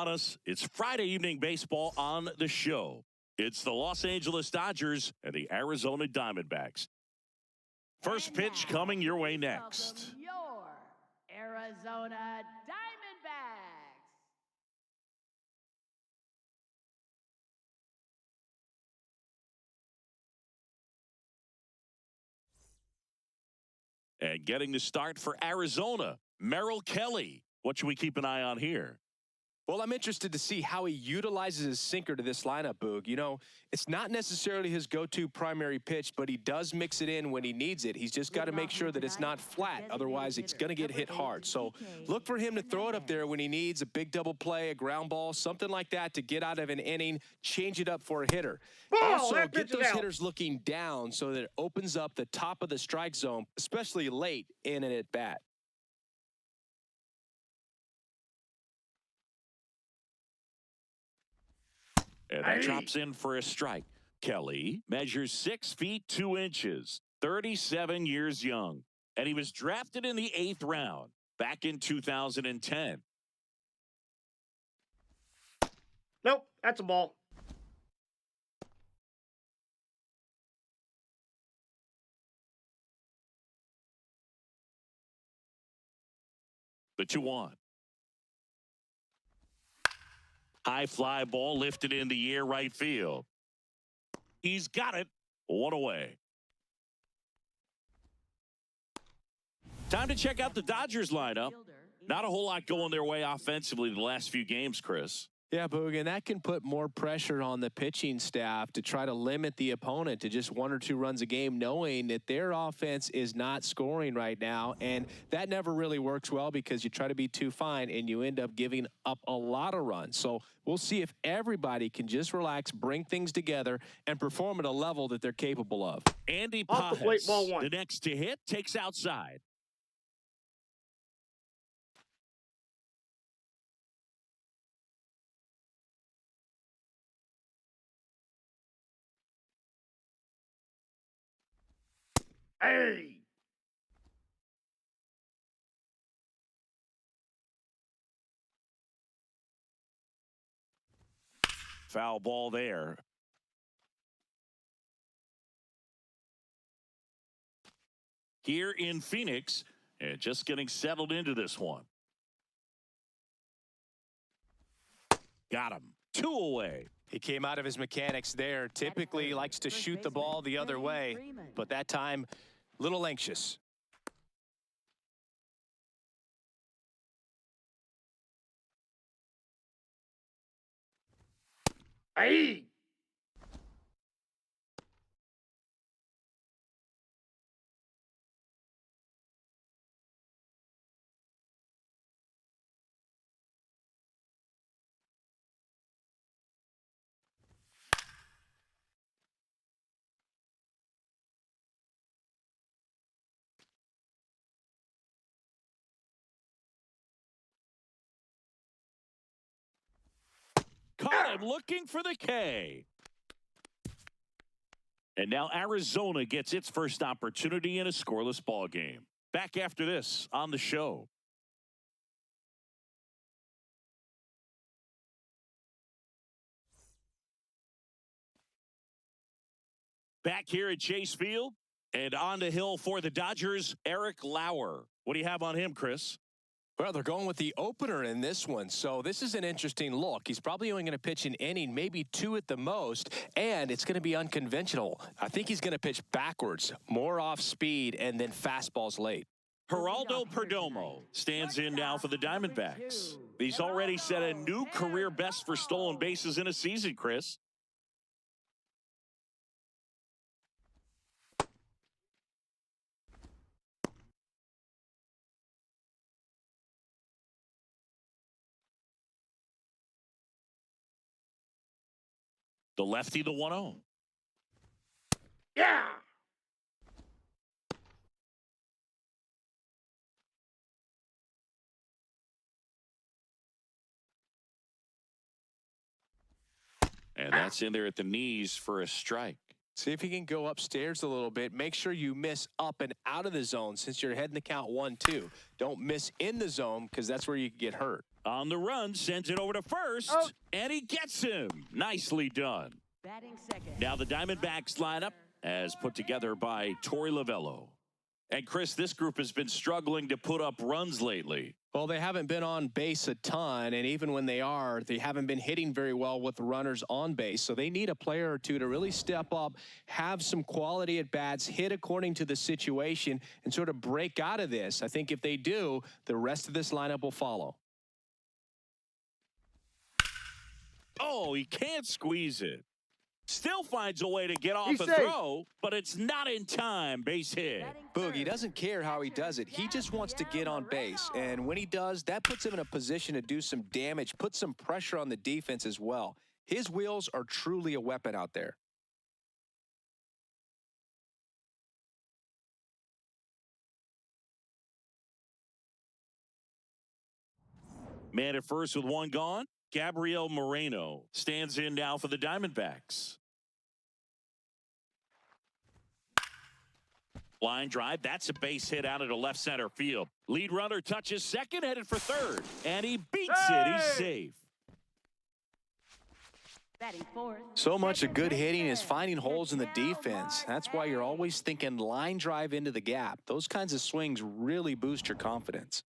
upon us. It's Friday evening baseball on the show. It's the Los Angeles Dodgers and the Arizona Diamondbacks. First pitch coming your way next. Your Arizona Diamondbacks. And getting the start for Arizona, Merrill Kelly. What should we keep an eye on here? Well, I'm interested to see how he utilizes his sinker to this lineup, Boog. You know, it's not necessarily his go-to primary pitch, but he does mix it in when he needs it. He's just got to make sure that it's not flat. Otherwise, it's going to get hit hard. So look for him to throw it up there when he needs a big double play, a ground ball, something like that to get out of an inning, change it up for a hitter. Also, get those hitters looking down so that it opens up the top of the strike zone, especially late in an at-bat. And that chops in for a strike. Kelly measures 6 feet 2 inches, 37 years young, and he was drafted in the 8th round back in 2010. Nope, that's a ball. The 2-1. High fly ball lifted in the air right field. He's got it. 1 away. Time to check out the Dodgers lineup. Not a whole lot going their way offensively the last few games, Chris. Yeah, Boog, and that can put more pressure on the pitching staff to try to limit the opponent to just 1 or 2 runs a game, knowing that their offense is not scoring right now. And that never really works well because you try to be too fine and you end up giving up a lot of runs. So we'll see if everybody can just relax, bring things together, and perform at a level that they're capable of. Andy Off the plate, Pajes, ball 1. the next to hit, takes outside. Hey! Foul ball there. Here in Phoenix, and just getting settled into this one. Got him. 2 away. He came out of his mechanics there. Typically likes to shoot the ball the other way, but that time, a little anxious. Hey! Caught him looking for the K. And now Arizona gets its first opportunity in a scoreless ball game. Back after this on the show. Back here at Chase Field and on the hill for the Dodgers, Eric Lauer. What do you have on him, Chris? Well, they're going with the opener in this one, so this is an interesting look. He's probably only going to pitch an inning, maybe 2 at the most, and it's going to be unconventional. I think he's going to pitch backwards, more off speed, and then fastballs late. Geraldo Perdomo stands in now for the Diamondbacks. He's already set a new career best for stolen bases in a season, Chris. The lefty, the 1-0. Yeah! And that's in there at the knees for a strike. See if you can go upstairs a little bit. Make sure you miss up and out of the zone since you're heading the count 1-2. Don't miss in the zone because that's where you can get hurt. On the run, sends it over to first, Oh. and he gets him. Nicely done. Batting second. Now the Diamondbacks lineup as put together by Torey Lavello. And Chris, this group has been struggling to put up runs lately. Well, they haven't been on base a ton, and even when they are, they haven't been hitting very well with runners on base. So they need a player or two to really step up, have some quality at bats, hit according to the situation, and sort of break out of this. I think if they do, the rest of this lineup will follow. Oh, he can't squeeze it. Still finds a way to get off He's a safe. throw, but it's not in time. Base hit. Batting Boogie third. doesn't care how he does it. He just wants to get on base. And when he does, that puts him in a position to do some damage, put some pressure on the defense as well. His wheels are truly a weapon out there. Man at first with one gone. Gabriel Moreno stands in now for the Diamondbacks. Line drive. That's a base hit out into left center field. Lead runner touches second, headed for third. And he beats it. He's safe. Batting fourth. So much of Second good hitting is baseman, finding holes in the Miguel defense. That's why you're always thinking line drive into the gap. Those kinds of swings really boost your confidence.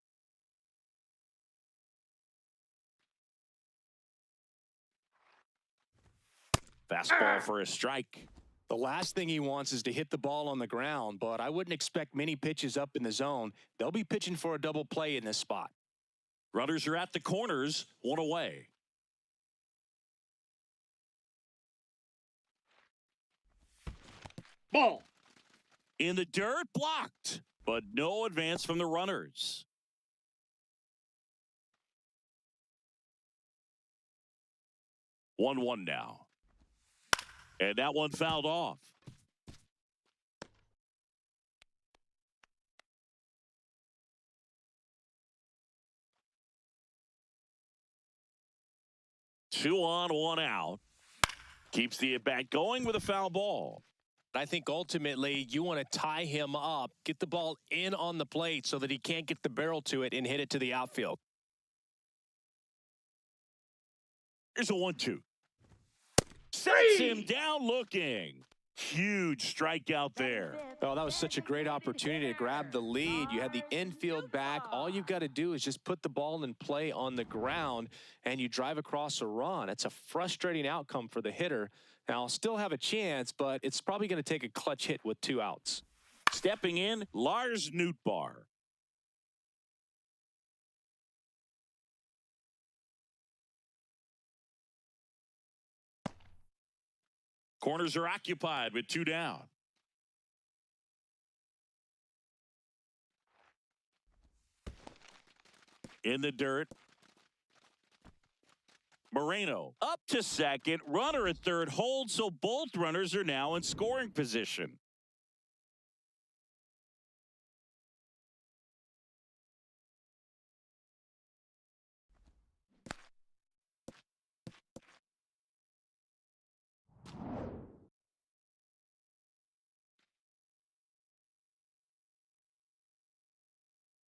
Ah. Fastball for a strike. The last thing he wants is to hit the ball on the ground, but I wouldn't expect many pitches up in the zone. They'll be pitching for a double play in this spot. Runners are at the corners, one away. Ball. In the dirt, blocked, but no advance from the runners. One now. And that one fouled off. Two on, one out. Keeps the at-bat going with a foul ball. I think ultimately you want to tie him up, get the ball in on the plate so that he can't get the barrel to it and hit it to the outfield. Here's a 1-2. Sets him down looking. Huge strikeout there. Oh, that was such a great opportunity to grab the lead. You had the infield back. All you've got to do is just put the ball in play on the ground, and you drive across a run. It's a frustrating outcome for the hitter. Now, I'll still have a chance, but it's probably going to take a clutch hit with 2 outs. Stepping in, Lars Nootbaar. Corners are occupied with 2 down. In the dirt. Moreno up to second. Runner at third holds, so both runners are now in scoring position.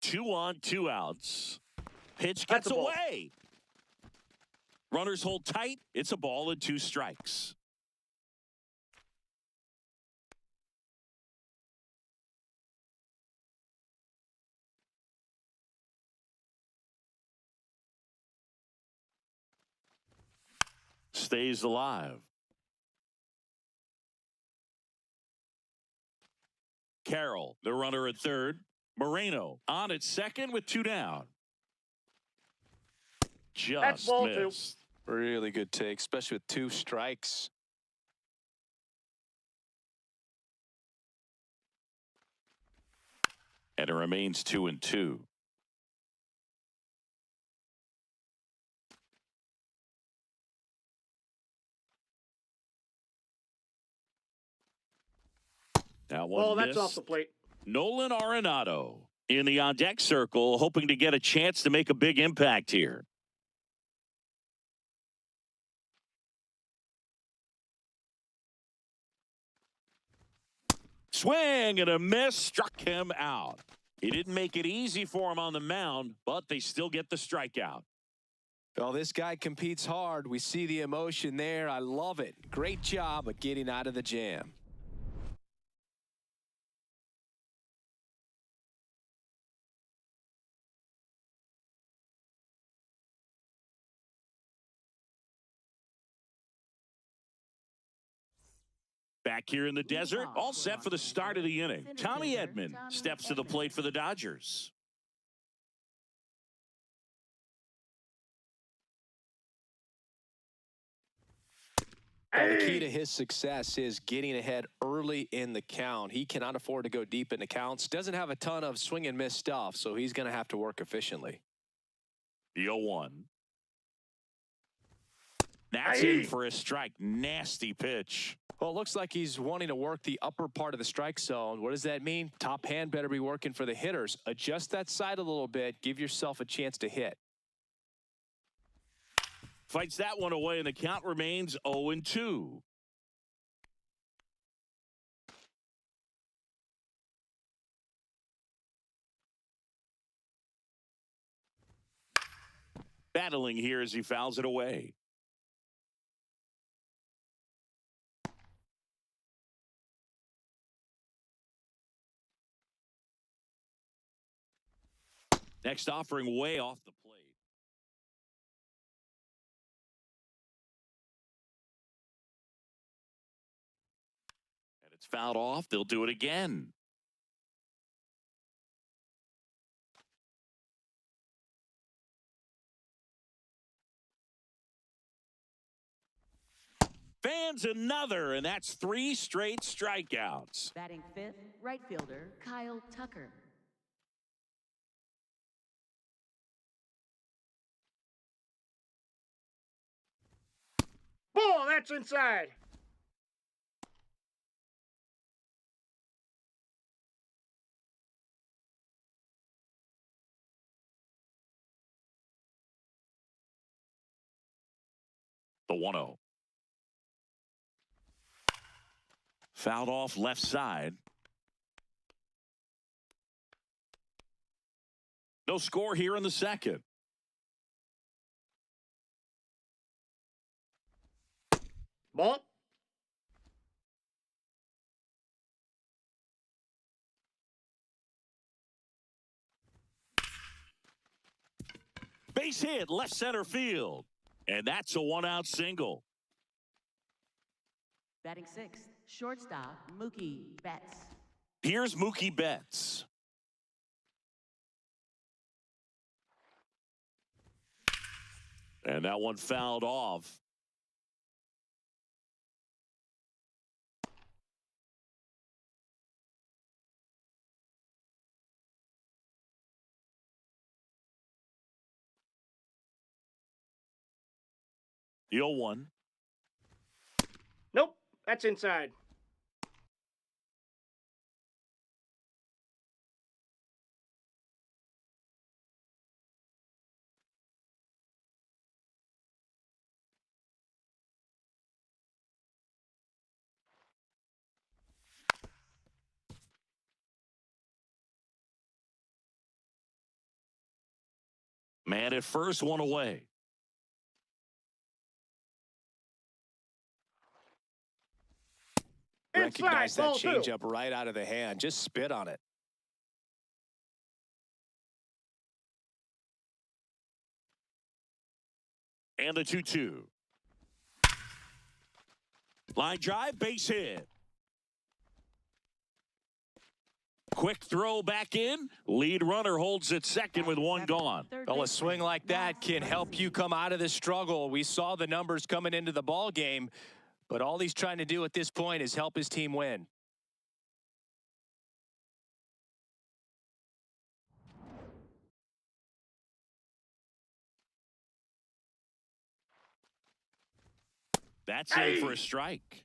Two on, 2 outs. Pitch gets That's a ball. away. Runners hold tight. It's a ball and 2 strikes. Stays alive. Carroll, the runner at third. Moreno on at second with 2 down. That's Just ball 2. missed. Really good take, especially with 2 strikes. And it remains 2-2. That one Well, that's missed. off the plate. Nolan Arenado in the on-deck circle, hoping to get a chance to make a big impact here. Swing and a miss, struck him out. He didn't make it easy for him on the mound, but they still get the strikeout. Well, this guy competes hard. We see the emotion there. I love it. Great job of getting out of the jam. Back here in the desert, all set for the start of the inning. Tommy Edman steps to the plate for the Dodgers. Well, the key to his success is getting ahead early in the count. He cannot afford to go deep in the counts. Doesn't have a ton of swing and miss stuff, so he's going to have to work efficiently. The 0-1. That's in for a strike. Nasty pitch. Well, it looks like he's wanting to work the upper part of the strike zone. What does that mean? Top hand better be working for the hitters. Adjust that side a little bit. Give yourself a chance to hit. Fights that one away, and the count remains 0-2. Battling here as he fouls it away. Next offering way off the plate. And it's fouled off. They'll do it again. Fans another, and that's 3 straight strikeouts. Batting fifth, right fielder Kyle Tucker. Ball, that's inside. The 1-0. Fouled off left side. No score here in the second. Ball. Base hit, left center field. And that's a 1-out single. Batting sixth, shortstop Mookie Betts. Here's Mookie Betts. And that one fouled off. The 0-1. Nope, that's inside. Man at first, one away. Recognize that ball two. changeup right out of the hand. Just spit on it. And the 2-2. Line drive, base hit. Quick throw back in. Lead runner holds at second with one gone. Well, a swing like that can help you come out of this struggle. We saw the numbers coming into the ball game, but all he's trying to do at this point is help his team win. That's in for a strike.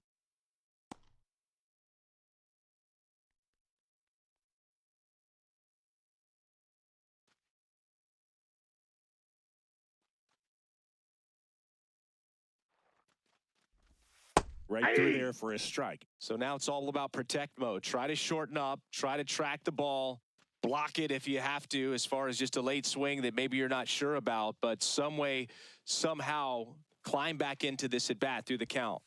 right through there for a strike. So now it's all about protect mode. Try to shorten up, try to track the ball, block it if you have to, as far as just a late swing that maybe you're not sure about, but some way, somehow climb back into this at bat through the count.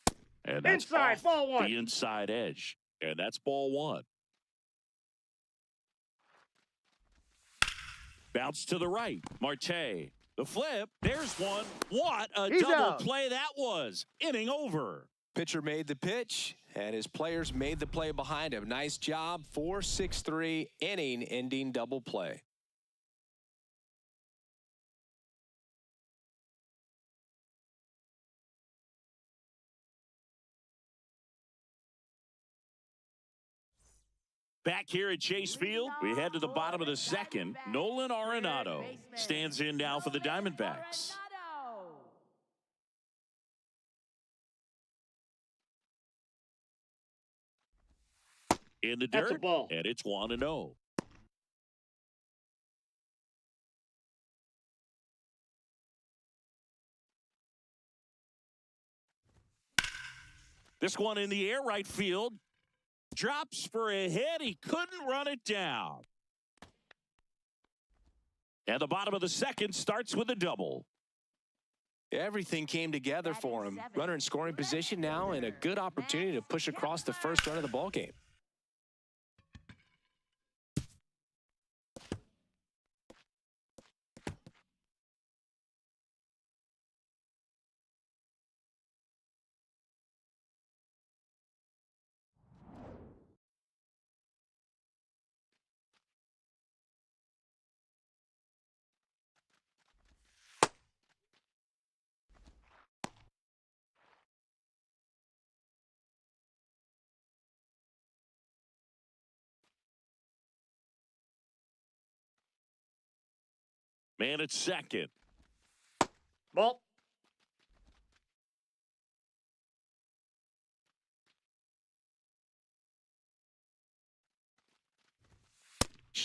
And that's Inside, off ball one. the inside edge. And that's ball one. Bounce to the right. Marte. The flip. There's one. What a He's double out. play that was. Inning over. Pitcher made the pitch, and his players made the play behind him. Nice job. 4-6-3, inning-ending double play. Back here at Chase Field, we head to the bottom of the second. Nolan Arenado stands in now for the Diamondbacks. In the That's a dirt, ball. and it's 1-0. This one in the air, right field. Drops for a hit. He couldn't run it down. And the bottom of the second starts with a double. Everything came together for him. Runner in scoring position now, and a good opportunity to push across the first run of the ball game. Man at second. Ball.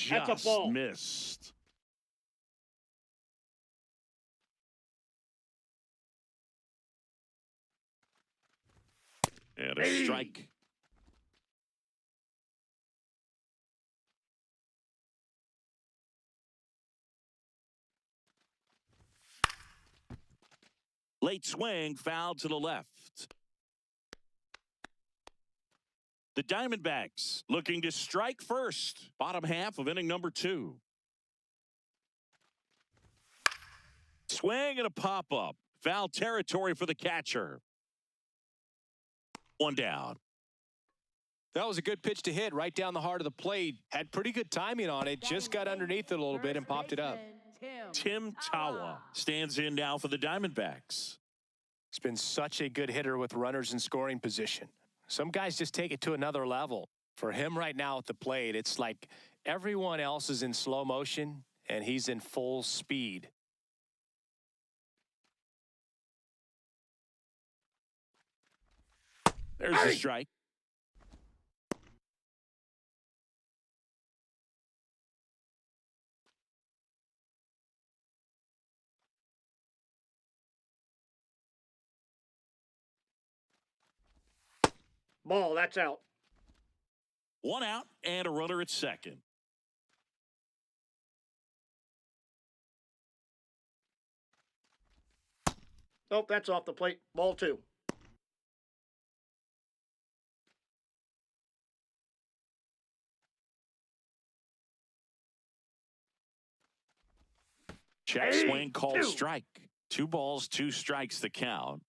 That's a Just ball. missed. And a strike. Late swing, foul to the left. The Diamondbacks looking to strike first. Bottom half of inning number 2. Swing and a pop-up. Foul territory for the catcher. One down. That was a good pitch to hit right down the heart of the plate. Had pretty good timing on it. Just got underneath it a little bit and popped it up. Tim Tawa stands in now for the Diamondbacks. He's been such a good hitter with runners in scoring position. Some guys just take it to another level. For him right now at the plate, it's like everyone else is in slow motion and he's in full speed. There's a strike. Ball, that's out. One out and a runner at second. Nope, that's off the plate. Ball 2. Check swing called strike. 2 balls, 2 strikes the count.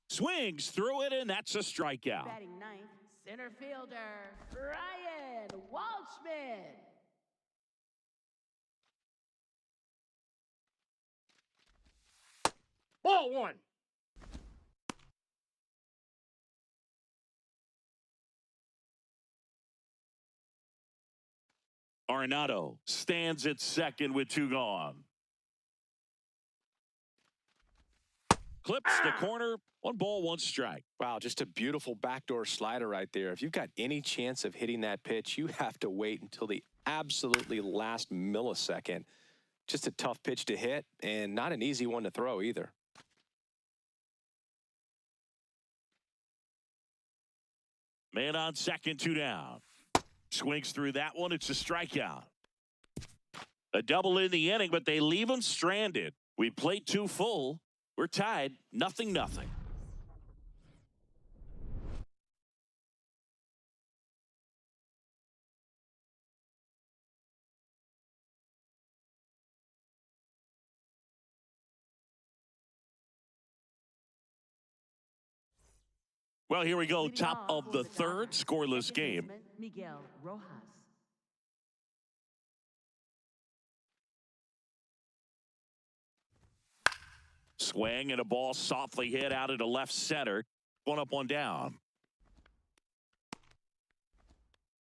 Swings through it, and that's a strikeout. Batting ninth, center fielder, Ryan Walshman. Ball 1. Arenado stands at second with 2 gone. Clips the corner. 1 ball, 1 strike. Wow, just a beautiful backdoor slider right there. If you've got any chance of hitting that pitch, you have to wait until the absolutely last millisecond. Just a tough pitch to hit and not an easy one to throw either. Man on second, 2 down. Swings through that one. It's a strikeout. A double in the inning, but they leave him stranded. We played 2 full. We're tied, 0-0. Well, here we go. Top of the third, scoreless game. Miguel Rojas. Swing and a ball softly hit out into left center. 1 up, 1 down.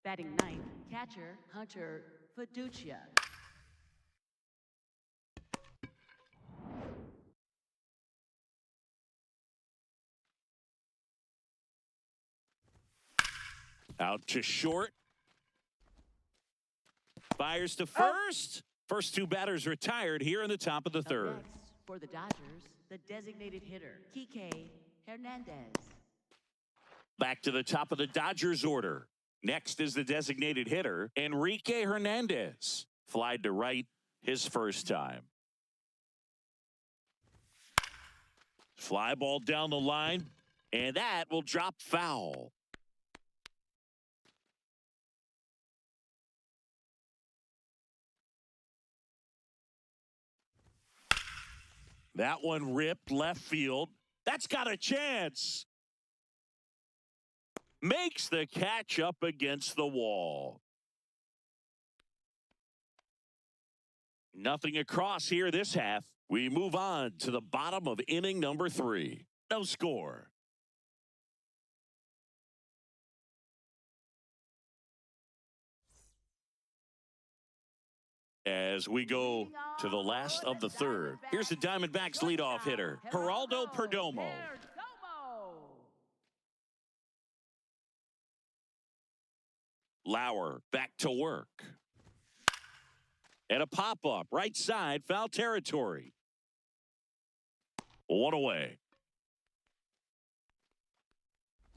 Batting ninth, catcher Hunter Fiducia. Out to short. Fires to first. First 2 batters retired here in the top of the third. Next, for the Dodgers, the designated hitter, Kike Hernandez. Back to the top of the Dodgers order. Next is the designated hitter, Enrique Hernandez. Flied to right his first time. Fly ball down the line, and that will drop foul. That one ripped left field. That's got a chance. Makes the catch up against the wall. Nothing across here this half. We move on to the bottom of inning number 3. No score. As we go to the last of the third, here's the Diamondbacks leadoff hitter, Geraldo Perdomo. Lauer back to work. And a pop-up, right side, foul territory. 1 away.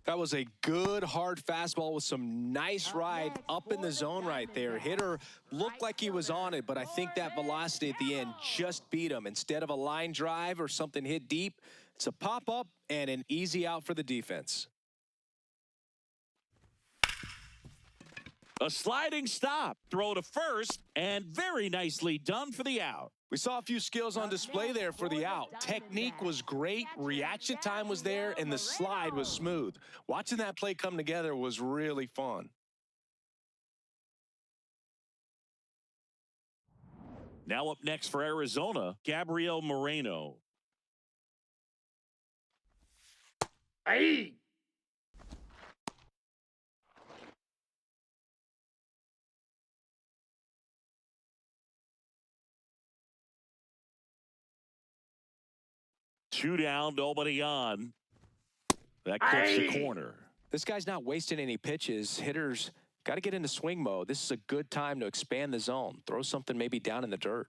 That was a good, hard fastball with some nice ride up in the zone right there. Hitter looked like he was on it, but I think that velocity at the end just beat him. Instead of a line drive or something hit deep, it's a pop-up and an easy out for the defense. A sliding stop, throw to first, and very nicely done for the out. We saw a few skills on display there for the out. Technique was great, reaction time was there, and the slide was smooth. Watching that play come together was really fun. Now up next for Arizona, Gabriel Moreno. Hey! Two down, nobody on. That clips the corner. This guy's not wasting any pitches. Hitters got to get into swing mode. This is a good time to expand the zone. Throw something maybe down in the dirt.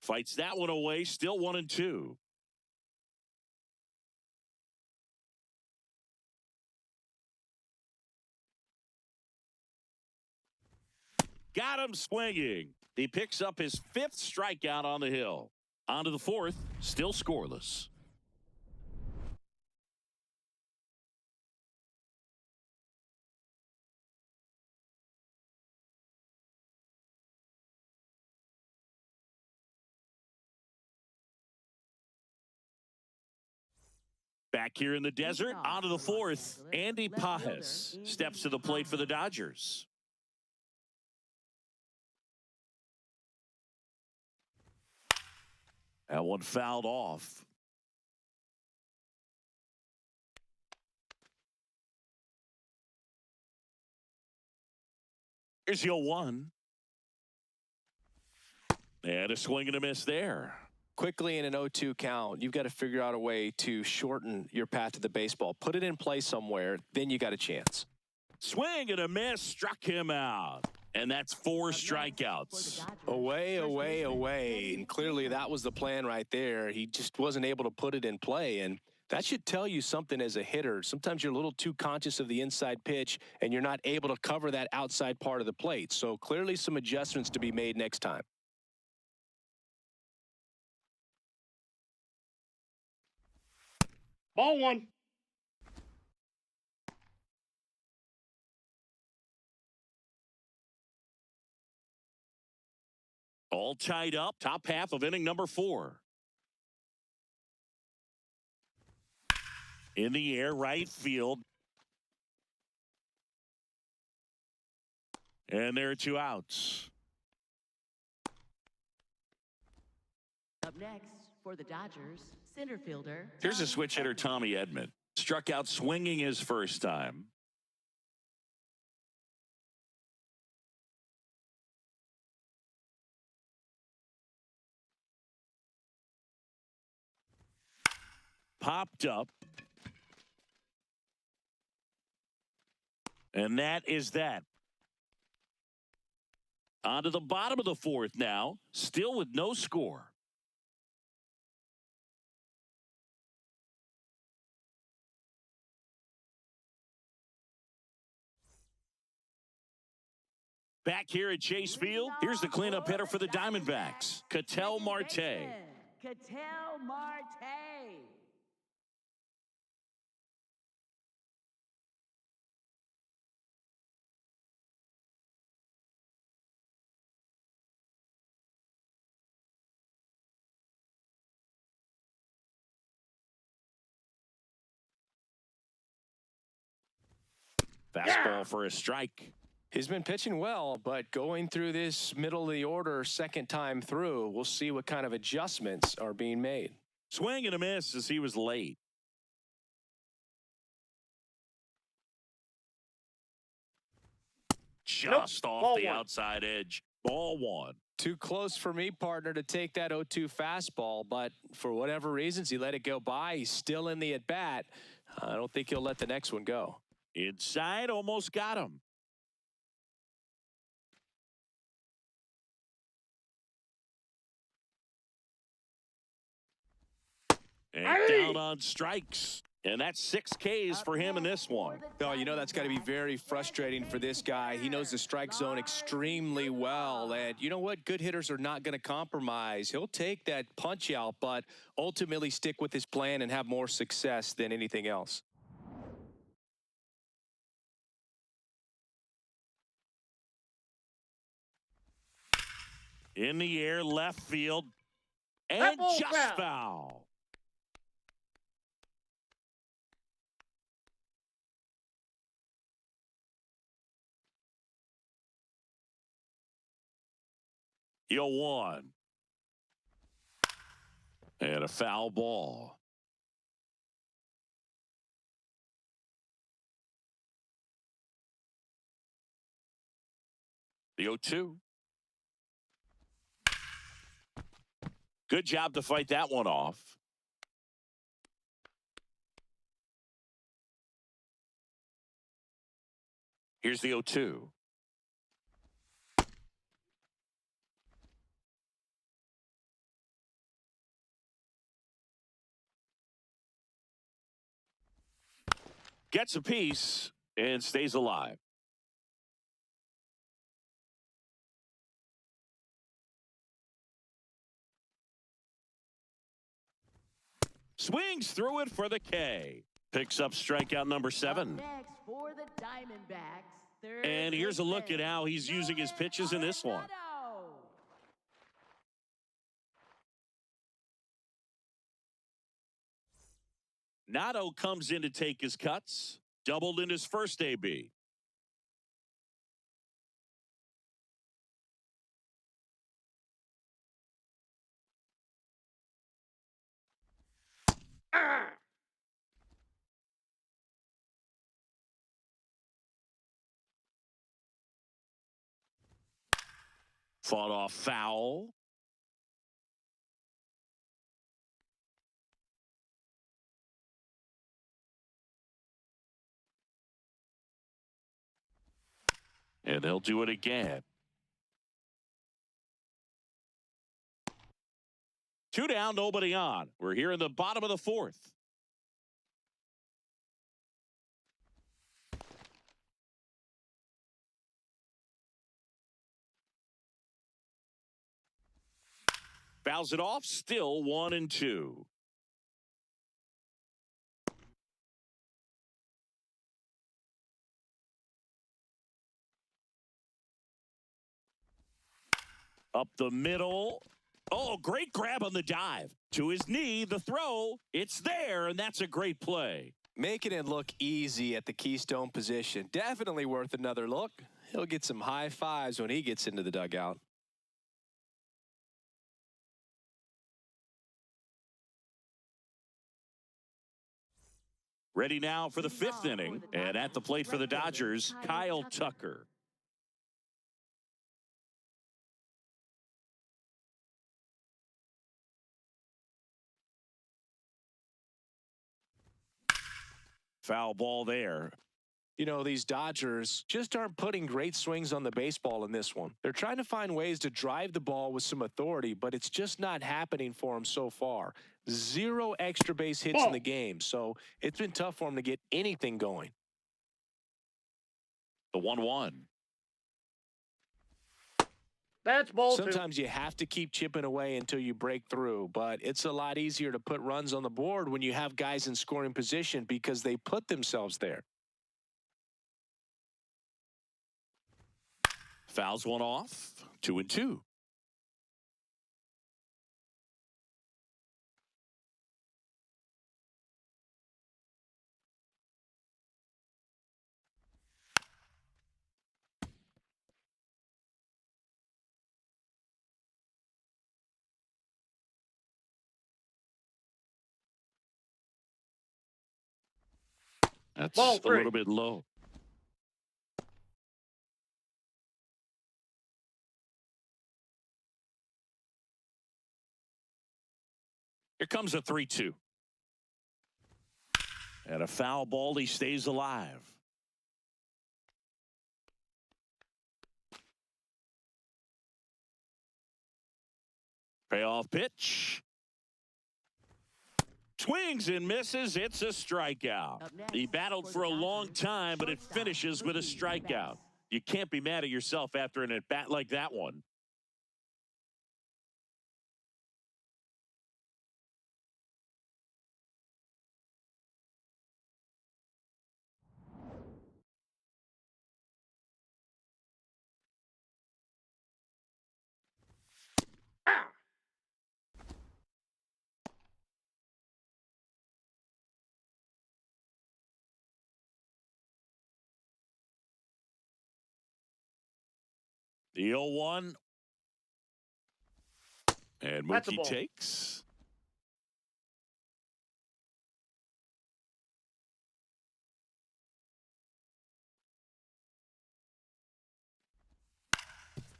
Fights that one away, still 1-2. Got him swinging. He picks up his 5th strikeout on the hill. On to the 4th, still scoreless. Back here in the desert, on to the 4th. Andy Pajes steps to the plate for the Dodgers. That one fouled off. Here's your 1. And a swing and a miss there. Quickly in an 0-2 count, you've got to figure out a way to shorten your path to the baseball. Put it in play somewhere, then you got a chance. Swing and a miss, struck him out. And that's 4 strikeouts. Away, away, away. And clearly that was the plan right there. He just wasn't able to put it in play. And that should tell you something as a hitter. Sometimes you're a little too conscious of the inside pitch and you're not able to cover that outside part of the plate. So clearly some adjustments to be made next time. Ball 1. All tied up, top half of inning number 4. In the air, right field. And there are 2 outs. Up next for the Dodgers, center fielder. Here's a switch hitter, Tommy Edman. Struck out swinging his first time. Popped up. And that is that. On to the bottom of the 4th now, still with no score. Back here at Chase Field, here's the cleanup hitter for the Diamondbacks, Ketel Marte. Ketel Marte. Fastball for a strike. He's been pitching well, but going through this middle of the order second time through, we'll see what kind of adjustments are being made. Swing and a miss as he was late. Just off Ball the 1. outside edge. Ball 1. Too close for me, partner, to take that 0-2 fastball, but for whatever reasons, he let it go by. He's still in the at-bat. I don't think he'll let the next one go. Inside, almost got him. And down on strikes. And that's 6 Ks for him in this one. Oh, you know that's got to be very frustrating for this guy. He knows the strike zone extremely well. And you know what? Good hitters are not going to compromise. He'll take that punch out, but ultimately stick with his plan and have more success than anything else. In the air, left field. And just foul. You'll 1. And a foul ball. The 0-2. Good job to fight that one off. Here's the 0-2. Gets a piece and stays alive. Swings through it for the K. Picks up strikeout number 7. Next for the Diamondbacks. And here's a look at how he's using his pitches in this one. Nato comes in to take his cuts. Doubled in his first AB. Fought off foul. And they'll do it again. 2 down, nobody on. We're here in the bottom of the 4th. Fouls it off, still 1-2. Up the middle. Oh, great grab on the dive. To his knee, the throw. It's there, and that's a great play. Making it look easy at the keystone position. Definitely worth another look. He'll get some high fives when he gets into the dugout. Ready now for the 5th inning. And at the plate for the Dodgers, Kyle Tucker. Foul ball there. You know, these Dodgers just aren't putting great swings on the baseball in this one. They're trying to find ways to drive the ball with some authority, but it's just not happening for them so far. 0 extra base hits in the game, so it's been tough for them to get anything going. The 1-1. That's ball 2. Sometimes you have to keep chipping away until you break through, but it's a lot easier to put runs on the board when you have guys in scoring position because they put themselves there. Fouls one off. 2-2. That's Ball a 3. little bit low. Here comes a 3-2. And a foul ball. He stays alive. Payoff pitch. Swings and misses. It's a strikeout. He battled for a long time, but it finishes with a strikeout. You can't be mad at yourself after an at-bat like that one. The 0-1. And Mookie takes.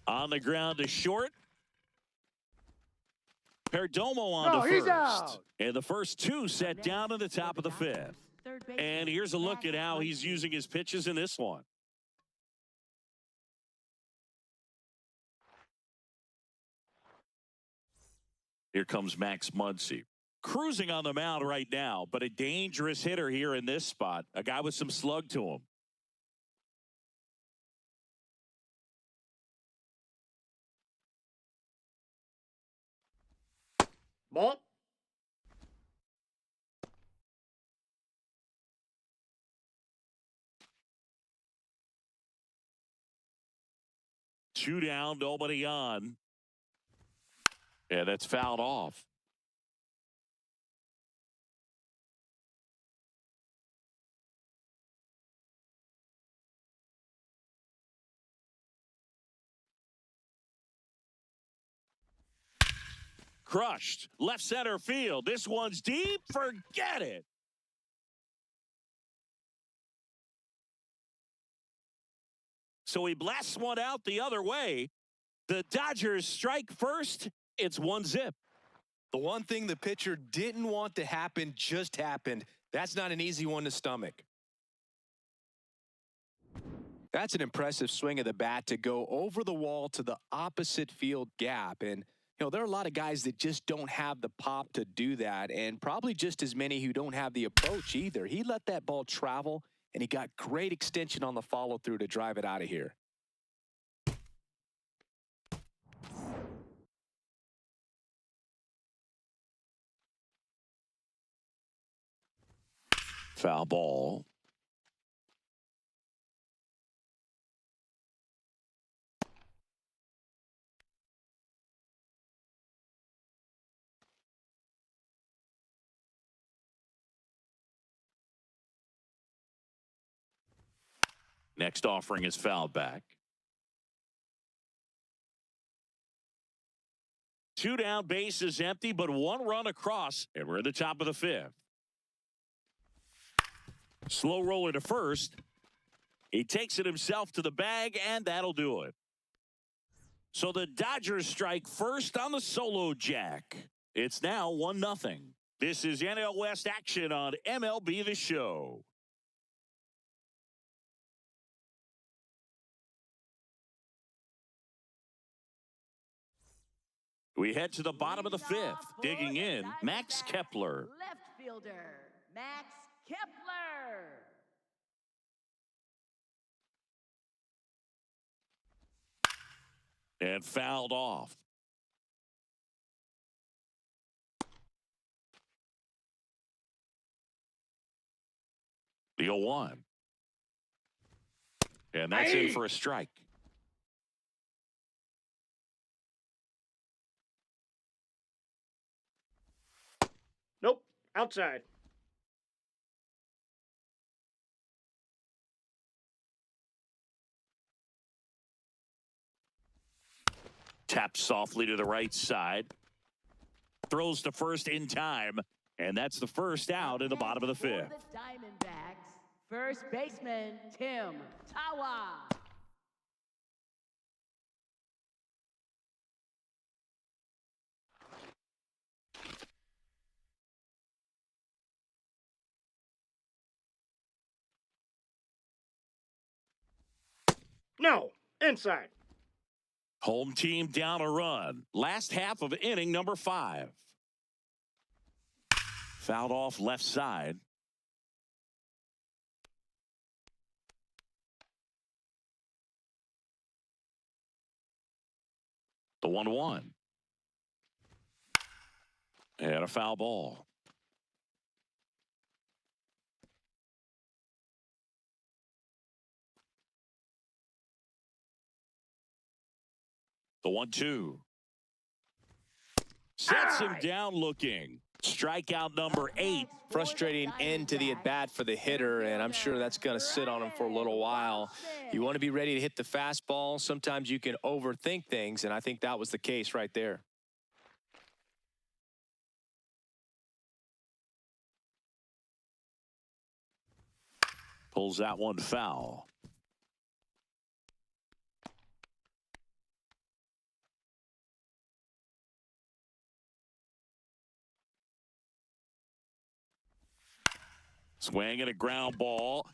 On the ground to short. Perdomo on to he's first. out. And the first 2 set down at the top of the 5th. And here's a look at how he's using his pitches in this one. Here comes Max Muncy. Cruising on the mound right now, but a dangerous hitter here in this spot. A guy with some slug to him. Ball. Two down, nobody on. Yeah, that's fouled off. Crushed. Left center field. This one's deep. Forget it. So he blasts one out the other way. The Dodgers strike first. It's 1-0. The one thing the pitcher didn't want to happen just happened. That's not an easy one to stomach. That's an impressive swing of the bat to go over the wall to the opposite field gap. And, there are a lot of guys that just don't have the pop to do that, and probably just as many who don't have the approach either. He let that ball travel, and he got great extension on the follow-through to drive it out of here. Foul ball. Next offering is fouled back. 2 down, base is empty, but 1 run across, and we're at the top of the 5th. Slow roller to first. He takes it himself to the bag, and that'll do it. So the Dodgers strike first on the solo jack. It's now 1-0. This is NL West action on MLB The Show. We head to the bottom of the 5th. Digging in, Max Kepler. Left fielder, Max Kepler. And fouled off. The 0-1. And that's in for a strike. Nope. Outside. Taps softly to the right side. Throws to first in time. And that's the first out in the bottom of the 5th. For the Diamondbacks, first baseman Tim Tawa. No. Inside. Home team down a run. Last half of inning number 5. Fouled off left side. The 1-1. And a foul ball. The 1-2. Sets him down looking. Strikeout number 8. Frustrating end to the at-bat for the hitter, and I'm sure that's going to sit on him for a little while. You want to be ready to hit the fastball. Sometimes you can overthink things, and I think that was the case right there. Pulls that one foul. Swing and a ground ball.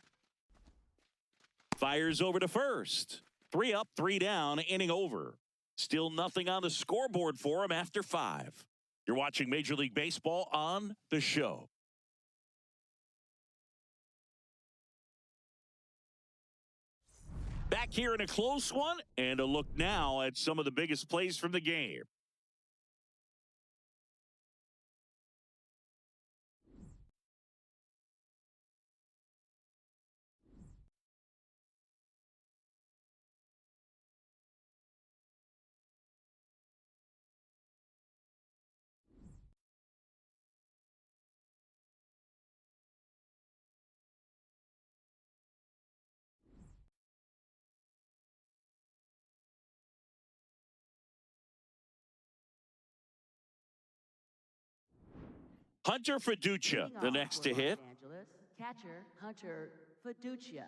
Fires over to first. 3 up, 3 down, inning over. Still nothing on the scoreboard for him after 5. You're watching Major League Baseball on The Show. Back here in a close one, and a look now at some of the biggest plays from the game. Hunter Fiducia, the next to hit. Los Angeles, catcher Hunter Fiducia.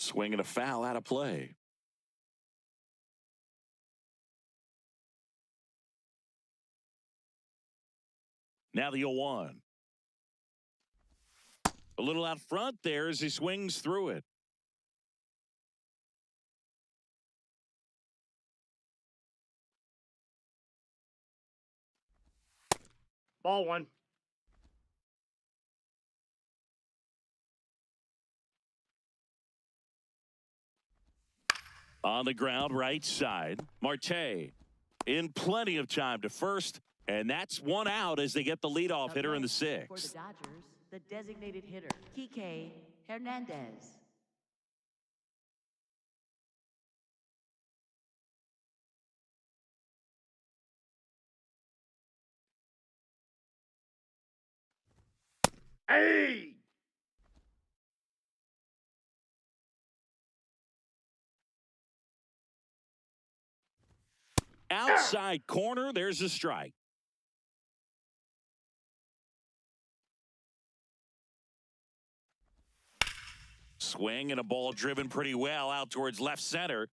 Swinging a foul out of play. Now the 0-1. A little out front there as he swings through it. Ball one. On the ground, right side. Marte in plenty of time to first, and that's one out as they get the leadoff hitter in the For the sixth. Dodgers, the designated hitter, Kike Hernandez. Hey! Outside corner, there's a strike. Swing and a ball driven pretty well out towards left center.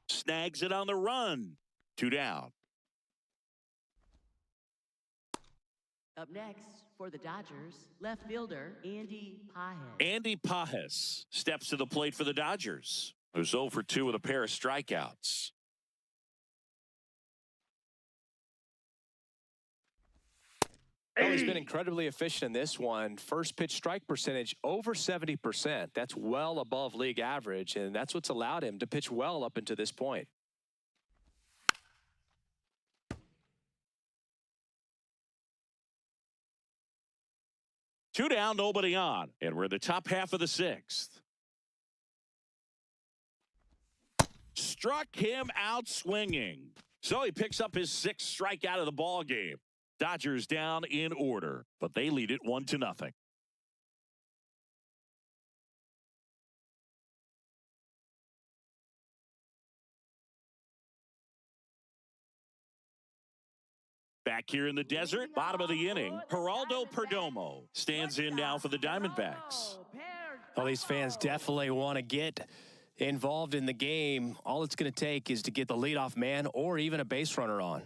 Snags it on the run. 2 down. Up next, for the Dodgers, left fielder, Andy Pajes. Andy Pajes steps to the plate for the Dodgers, who's 0 for 2 with a pair of strikeouts. Well, he's been incredibly efficient in this one. First pitch strike percentage over 70%. That's well above league average, and that's what's allowed him to pitch well up until this point. Two down, nobody on, and we're in the top half of the sixth. Struck him out swinging. So he picks up his 6th strikeout of the ball game. Dodgers down in order, but they lead it 1-0. Back here in the desert, bottom of the inning, Geraldo Perdomo stands in now for the Diamondbacks. Well, these fans definitely want to get involved in the game. All it's going to take is to get the leadoff man or even a base runner on.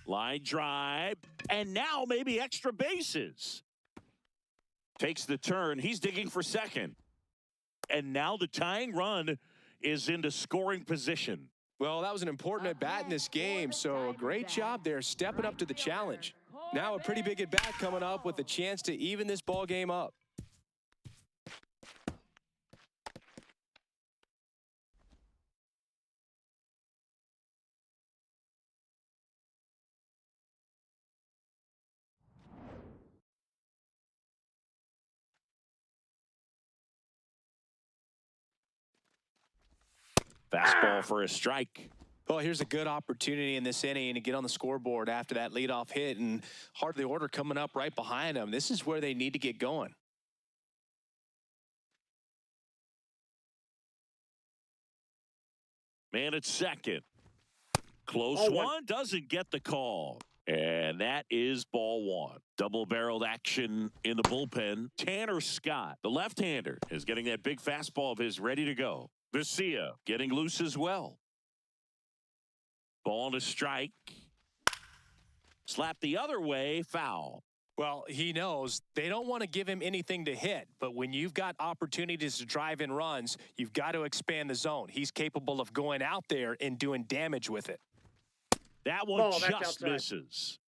Line drive, and now maybe extra bases. Takes the turn. He's digging for second. And now the tying run is into scoring position. Well, that was an important at-bat in this game, so a great job there stepping up to the challenge. Now a pretty big at-bat coming up with a chance to even this ball game up. Fastball for a strike. Well, here's a good opportunity in this inning to get on the scoreboard after that leadoff hit, and heart of the order coming up right behind them. This is where they need to get going. Man at second. Close one, doesn't get the call. And that is ball 1. Double-barreled action in the bullpen. Tanner Scott, the left-hander, is getting that big fastball of his ready to go. Garcia getting loose as well. Ball to strike. Slap the other way, foul. Well, he knows they don't want to give him anything to hit, but when you've got opportunities to drive in runs, you've got to expand the zone. He's capable of going out there and doing damage with it. That one just misses.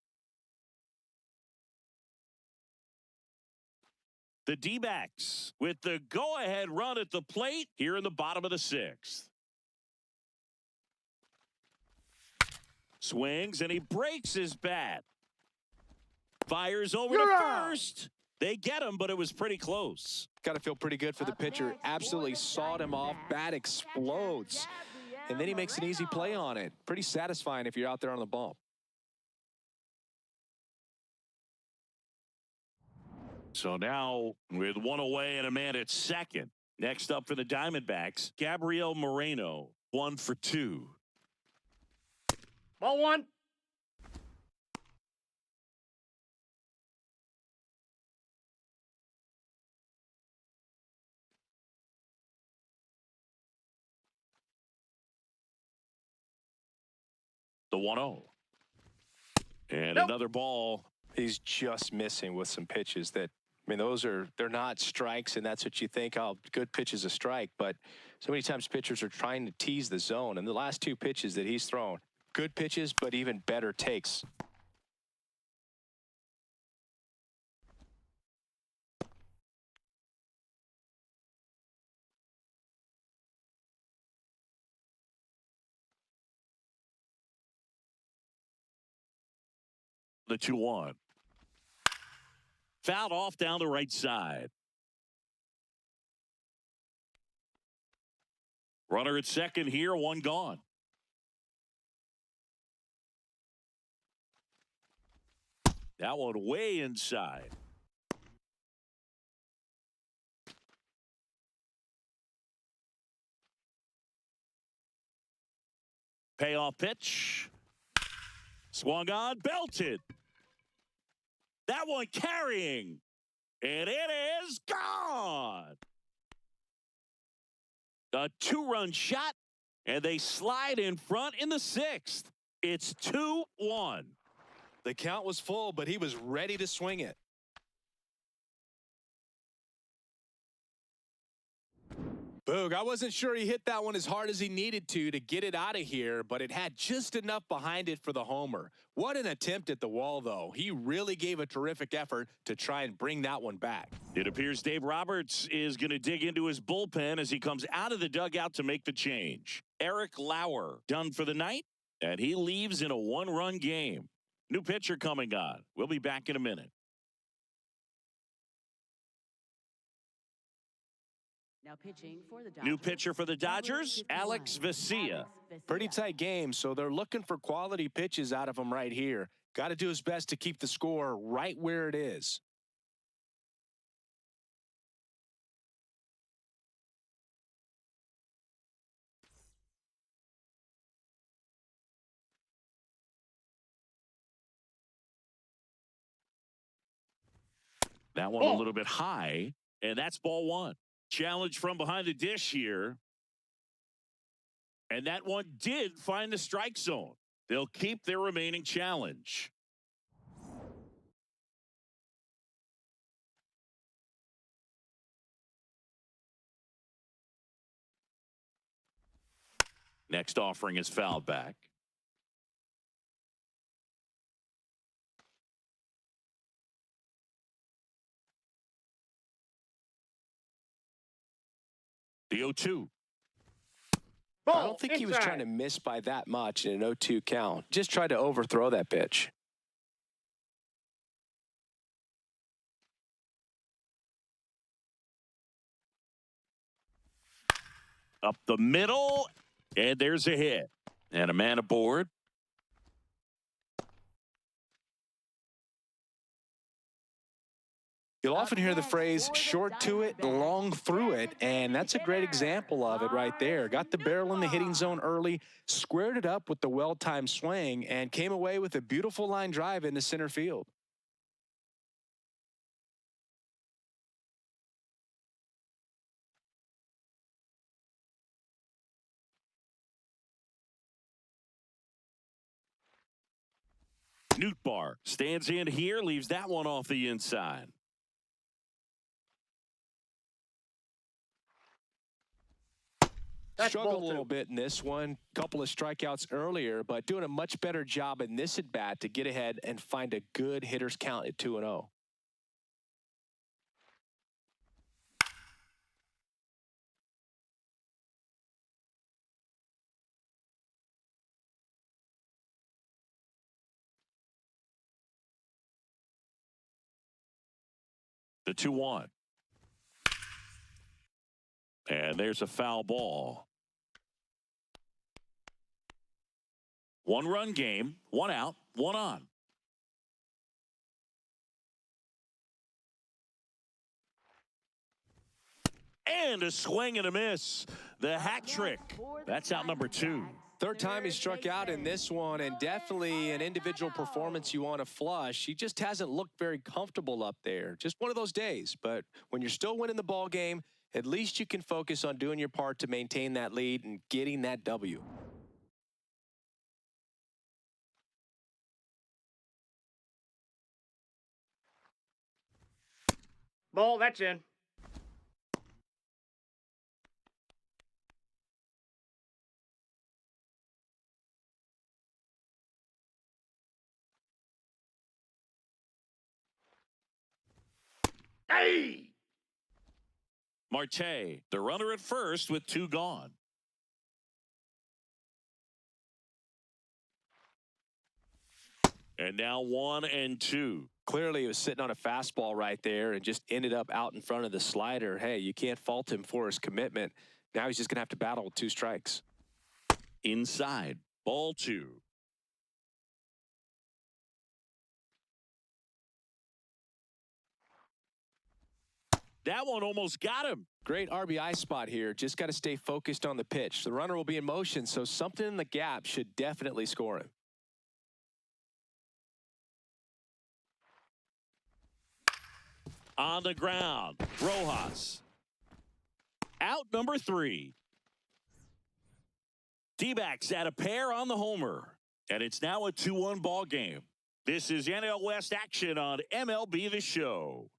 The D-backs with the go-ahead run at the plate here in the bottom of the 6th. Swings, and he breaks his bat. Fires over to first. They get him, but it was pretty close. Got to feel pretty good for the pitcher. Absolutely sawed him off. Bat explodes. And then he makes an easy play on it. Pretty satisfying if you're out there on the bump. So now with one away and a man at second. Next up for the Diamondbacks, Gabriel Moreno, 1 for 2. Ball 1. The 1-0. And Nope. another ball. He's just missing with some pitches that, I mean, they're not strikes, and that's what you think, oh, good pitch is a strike. But so many times pitchers are trying to tease the zone. And the last two pitches that he's thrown, good pitches, but even better takes. The 2-1. Fouled off down the right side. Runner at second here, one gone. That one way inside. Payoff pitch. Swung on, belted. That one carrying. And it is gone. A two-run shot, and they slide in front in the sixth. It's 2-1. The count was full, but he was ready to swing it. Boog, I wasn't sure he hit that one as hard as he needed to get it out of here, but it had just enough behind it for the homer. What an attempt at the wall, though. He really gave a terrific effort to try and bring that one back. It appears Dave Roberts is going to dig into his bullpen as he comes out of the dugout to make the change. Eric Lauer done for the night, and he leaves in a one-run game. New pitcher coming on. We'll be back in a minute. Now pitching for the Dodgers. New pitcher for the Dodgers, Alex Vesia. Pretty tight game, so they're looking for quality pitches out of him right here. Got to do his best to keep the score right where it is. That one a little bit high, and that's ball one. Challenge from behind the dish here. And that one did find the strike zone. They'll keep their remaining challenge. Next offering is fouled back. The 0-2. I don't think he was trying to miss by that much in an 0-2 count. Just tried to overthrow that pitch. Up the middle, and there's a hit. And a man aboard. You'll often hear the phrase short to it, long through it, and that's a great example of it right there. Got the barrel in the hitting zone early, squared it up with the well-timed swing, and came away with a beautiful line drive into center field. Nootbaar stands in here, leaves that one off the inside. Struggled a little bit in this one. Couple of strikeouts earlier, but doing a much better job in this at-bat to get ahead and find a good hitter's count at 2-0. The 2-1. And there's a foul ball. One-run game, one out, one on. And a swing and a miss. The hat trick. That's out number 2. Third time he struck out in this one, and definitely an individual performance you want to flush. He just hasn't looked very comfortable up there. Just one of those days. But when you're still winning the ball game, at least you can focus on doing your part to maintain that lead and getting that W. Ball, that's in. Hey! Marte, the runner at first with 2 gone. And now 1 and 2. Clearly, he was sitting on a fastball right there and just ended up out in front of the slider. Hey, you can't fault him for his commitment. Now he's just going to have to battle with 2 strikes. Inside, ball 2. That one almost got him. Great RBI spot here. Just got to stay focused on the pitch. The runner will be in motion, so something in the gap should definitely score him. On the ground, Rojas. Out number 3. D-backs at a pair on the homer. And it's now a 2-1 ball game. This is NL West action on MLB The Show.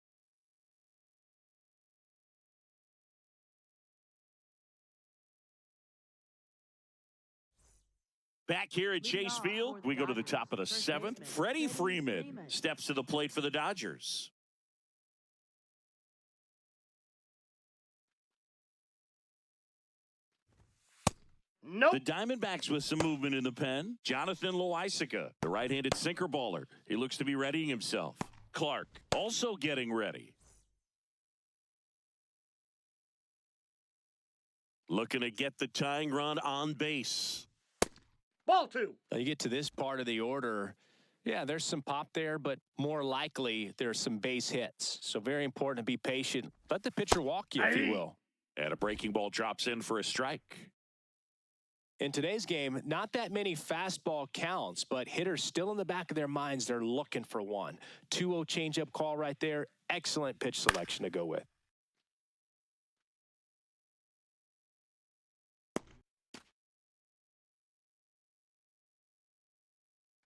Back here at Chase Field, we go to the top of the 7th. Freddie Freeman steps to the plate for the Dodgers. Nope. The Diamondbacks with some movement in the pen. Jonathan Loaisiga, the right-handed sinker baller. He looks to be readying himself. Clark also getting ready. Looking to get the tying run on base. Ball 2. Now you get to this part of the order. Yeah, there's some pop there, but more likely there's some base hits. So very important to be patient. Let the pitcher walk you, if you will. And a breaking ball drops in for a strike. In today's game, not that many fastball counts, but hitters still in the back of their minds, they're looking for one. 2-0 changeup call right there. Excellent pitch selection to go with.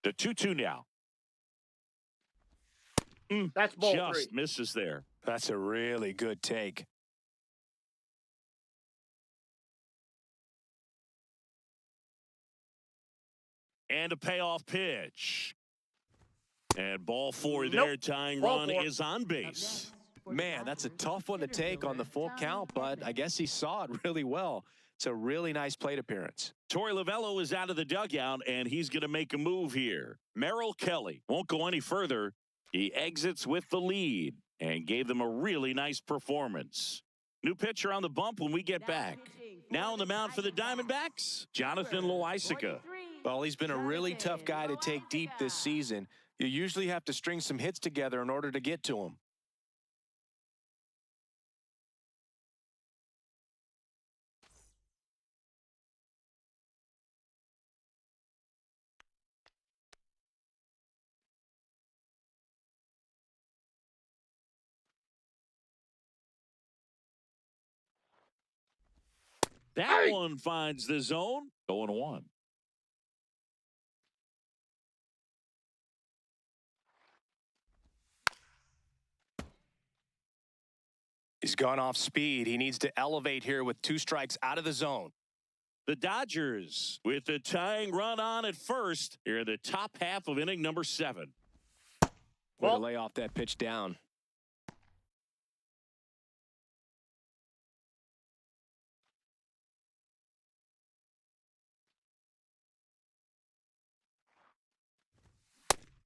The 2-2 now. That's ball 3. Just misses there. That's a really good take. And a payoff pitch. And ball 4 there. Tying Ball run 4. is on base. Man, that's a tough one to take on the full count, but I guess he saw it really well. It's a really nice plate appearance. Torey Lovullo is out of the dugout, and he's going to make a move here. Merrill Kelly won't go any further. He exits with the lead and gave them a really nice performance. New pitcher on the bump when we get back. Now on the mound for the Diamondbacks, Jonathan Loaisiga. Well, he's been a really tough guy to take deep this season. You usually have to string some hits together in order to get to him. That one finds the zone. 0-1. He's gone off speed. He needs to elevate here with 2 strikes out of the zone. The Dodgers with the tying run on at first here in the top half of inning number 7. Way to lay off that pitch down.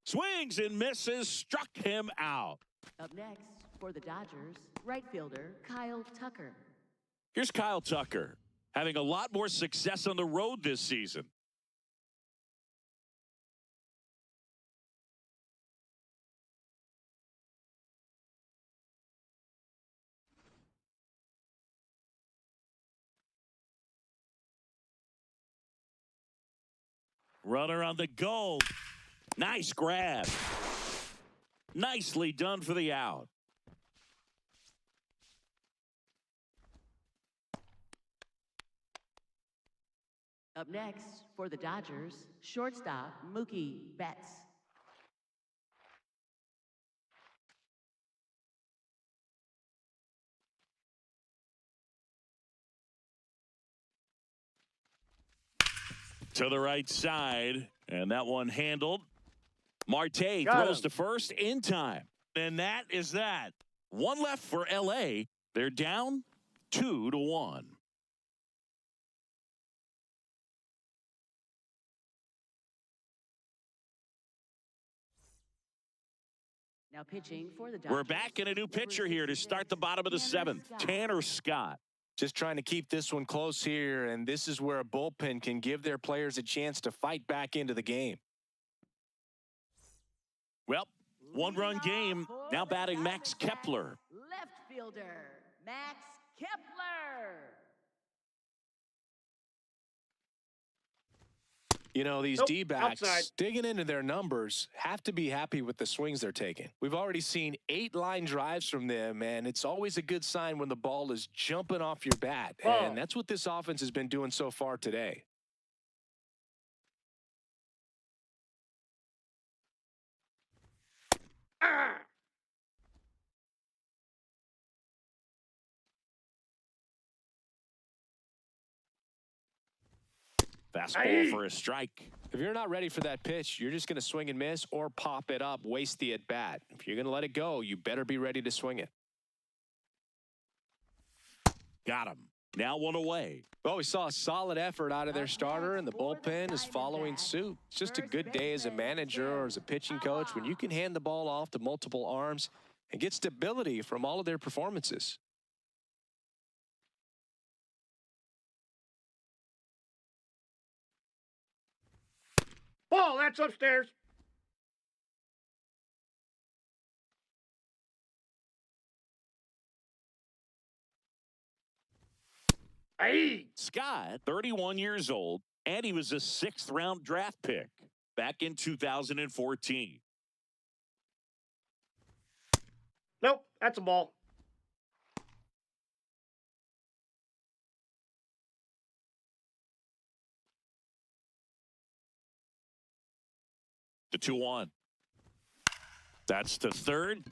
Swings and misses, struck him out. Up next for the Dodgers, right fielder Kyle Tucker. Here's Kyle Tucker, having a lot more success on the road this season. Runner on the go. Nice grab. Nicely done for the out. Up next for the Dodgers, shortstop Mookie Betts. To the right side, and that one handled. Marte Got throws him. to first in time. And that is that. One left for L.A. They're down 2-1. Now pitching for the Dodgers. We're back in a new pitcher here to start the bottom of the seventh. Tanner Scott. Just trying to keep this one close here, and this is where a bullpen can give their players a chance to fight back into the game. Well, one-run game. Now batting Max Kepler. Left fielder, Max Kepler. You know, these Nope, D-backs outside. digging into their numbers have to be happy with the swings they're taking. We've already seen 8 line drives from them, and it's always a good sign when the ball is jumping off your bat. Ball. And that's what this offense has been doing so far today. Ah! Fastball for a strike. If you're not ready for that pitch, you're just going to swing and miss or pop it up, waste the at-bat. If you're going to let it go, you better be ready to swing it. Got him. Now one away. Well, we saw a solid effort out of their starter, and the bullpen is following suit. It's just a good day as a manager or as a pitching coach when you can hand the ball off to multiple arms and get stability from all of their performances. Ball, that's upstairs. Aye. Scott, 31 years old, and he was a 6th-round draft pick back in 2014. Nope, that's a ball. The 2-1. That's the third.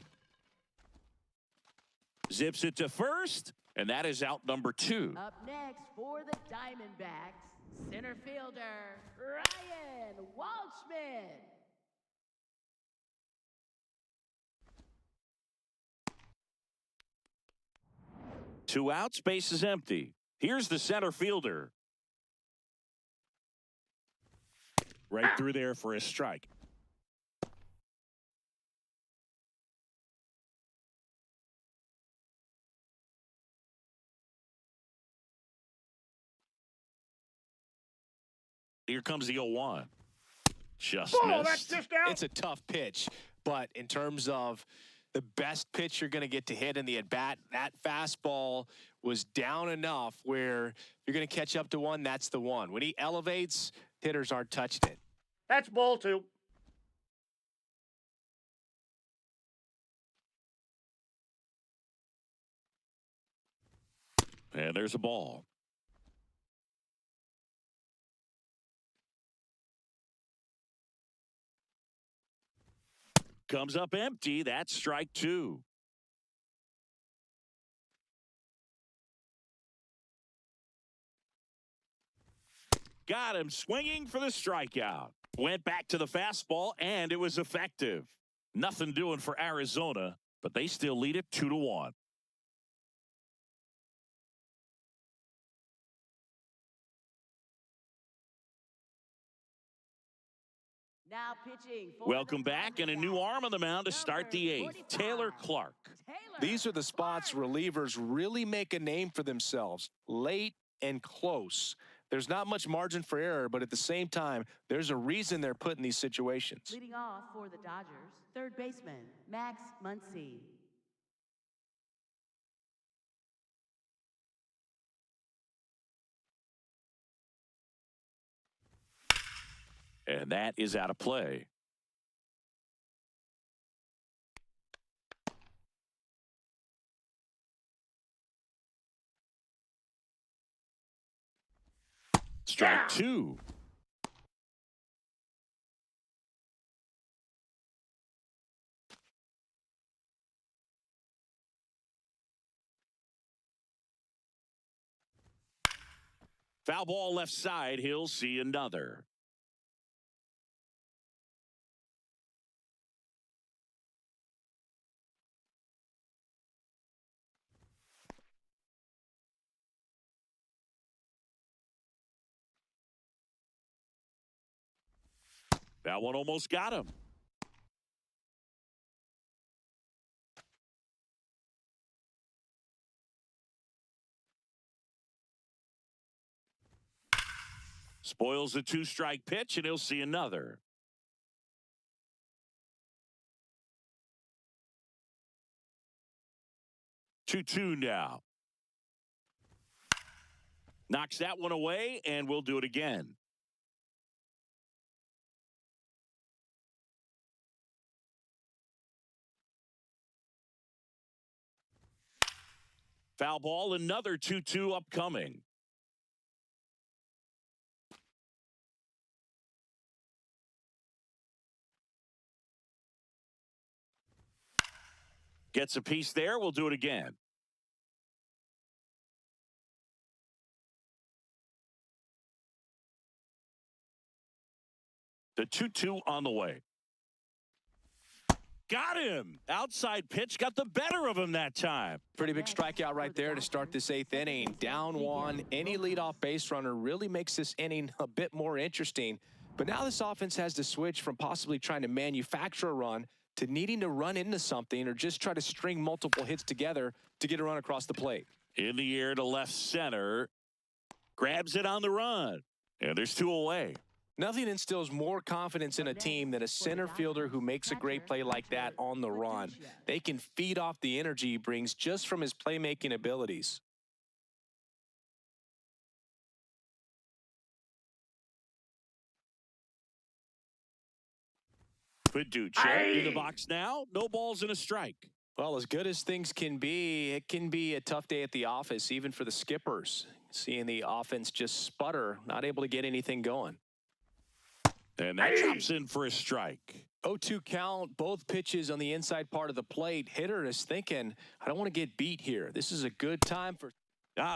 Zips it to first, and that is out number 2. Up next for the Diamondbacks, center fielder, Ryan Waldschmidt. Two outs, base is empty. Here's the center fielder. Right through there for a strike. Here comes the 0-1. Just Ball, missed. that's just out. It's a tough pitch, but in terms of the best pitch you're going to get to hit in the at-bat, that fastball was down enough where you're going to catch up to one, that's the one. When he elevates, hitters aren't touching it. That's ball 2. And there's a ball. Comes up empty. That's strike 2. Got him swinging for the strikeout. Went back to the fastball, and it was effective. Nothing doing for Arizona, but they still lead it 2-1. Now pitching for Welcome the back, and a new Diamondbacks, arm on the mound to start the 8th. 45, Taylor Clark. Taylor These are the spots Clark. relievers really make a name for themselves, late and close. There's not much margin for error, but at the same time, there's a reason they're put in these situations. Leading off for the Dodgers, third baseman, Max Muncy. And that is out of play. Strike 2. Foul ball left side. He'll see another. That one almost got him. Spoils the two-strike pitch, and he'll see another. Two-two now. Knocks that one away, and we'll do it again. Foul ball, another 2-2 upcoming. Gets a piece there. We'll do it again. The 2-2 on the way. Got him. Outside pitch got the better of him that time. Pretty big strikeout right there to start this 8th inning. Down one. Any leadoff base runner really makes this inning a bit more interesting. But now this offense has to switch from possibly trying to manufacture a run to needing to run into something or just try to string multiple hits together to get a run across the plate. In the air to left center. Grabs it on the run. And there's 2 away. Nothing instills more confidence in a team than a center fielder who makes a great play like that on the run. They can feed off the energy he brings just from his playmaking abilities. Fiducia in the box now. No balls and a strike. Well, as good as things can be, it can be a tough day at the office, even for the skippers. Seeing the offense just sputter, not able to get anything going. And that drops in for a strike. 0-2 count, both pitches on the inside part of the plate. Hitter is thinking, I don't want to get beat here. This is a good time for...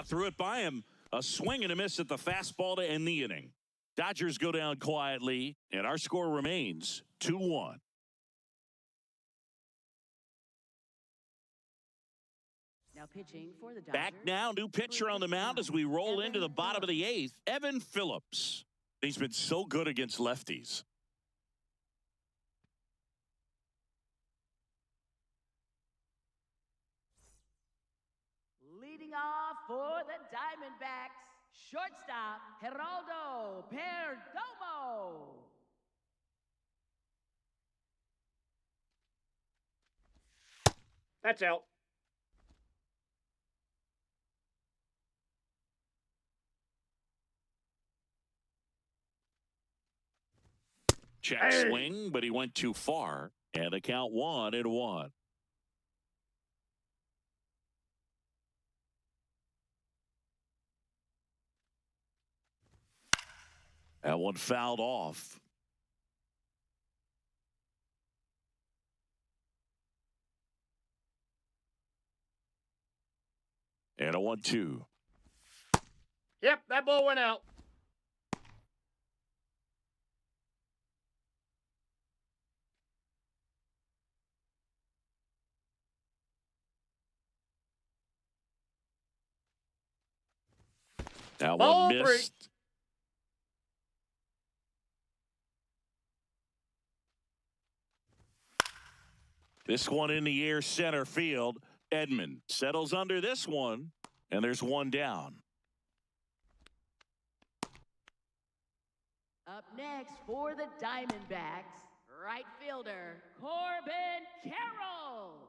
Threw it by him. A swing and a miss at the fastball to end the inning. Dodgers go down quietly, and our score remains 2-1. Now pitching for the Dodgers. Back now, new pitcher on the mound as we roll into the bottom of the 8th. Evan Phillips. He's been so good against lefties. Leading off for the Diamondbacks, shortstop Geraldo Perdomo. That's out. Check swing, but he went too far. And the count 1-1. That one fouled off. And a 1-2. Yep, that ball went out. That Ball one missed. 3. This one in the air center field. Edman settles under this one, and there's one down. Up next for the Diamondbacks, right fielder Corbin Carroll.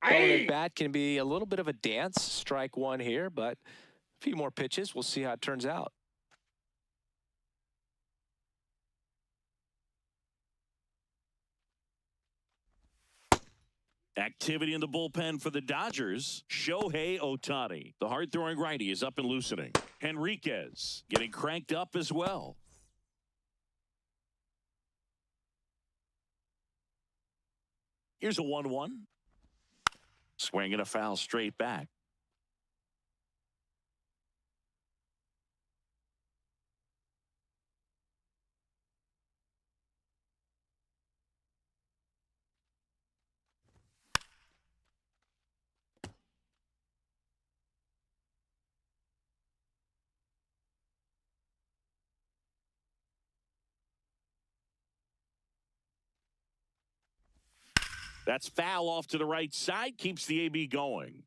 The bat can be a little bit of a dance. Strike one here, but a few more pitches. We'll see how it turns out. Activity in the bullpen for the Dodgers. Shohei Ohtani. The hard-throwing righty is up and loosening. Henriquez getting cranked up as well. Here's a 1-1. Swing and a foul straight back. That's foul off to the right side. Keeps the AB going.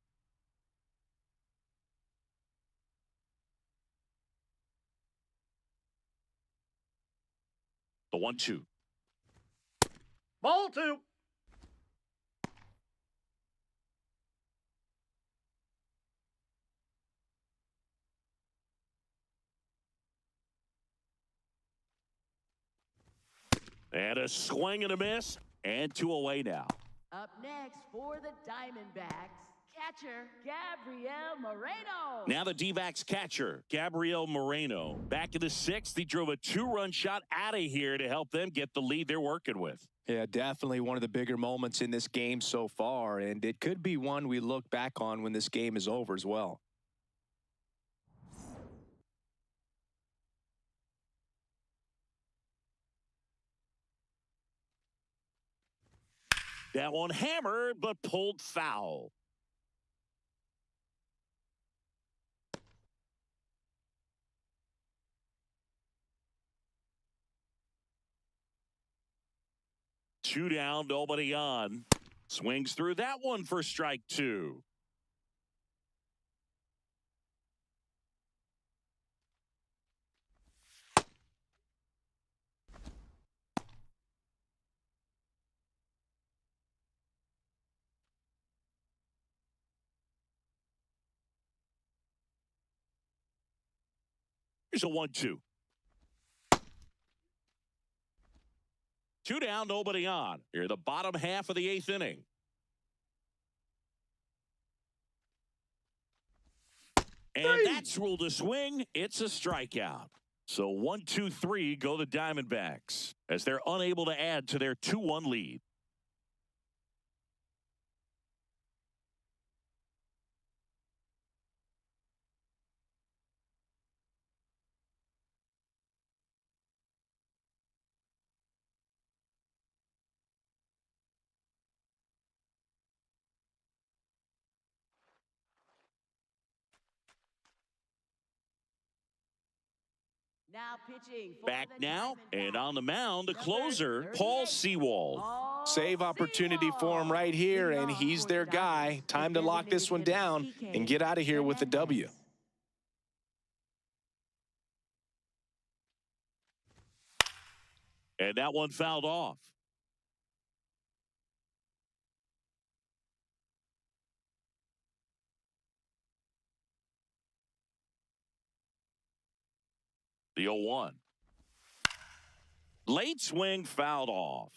The 1-2. Ball 2. And a swing and a miss. And 2 away now. Up next for the Diamondbacks, catcher Gabriel Moreno. Now the D-backs catcher, Gabriel Moreno. Back in the 6th, he drove a 2-run shot out of here to help them get the lead they're working with. Yeah, definitely one of the bigger moments in this game so far, and it could be one we look back on when this game is over as well. That one hammered, but pulled foul. Two down, nobody on. Swings through that one for strike 2. Here's a 1-2. 2 down, nobody on. Here, the bottom half of the 8th inning. And that's ruled a swing. It's a strikeout. So 1-2-3 go the Diamondbacks as they're unable to add to their 2-1 lead. Now pitching for Back the now, Diamondbacks, and on the mound, the number closer, 38, Paul Sewald. Paul Save opportunity for him Sewald. right here, and Leading off he's for their the guy. Dodgers, Time the to lock this one designated down hitter, and get out of here with a W. Hernandez. And that one fouled off. The 0-1. Late swing fouled off.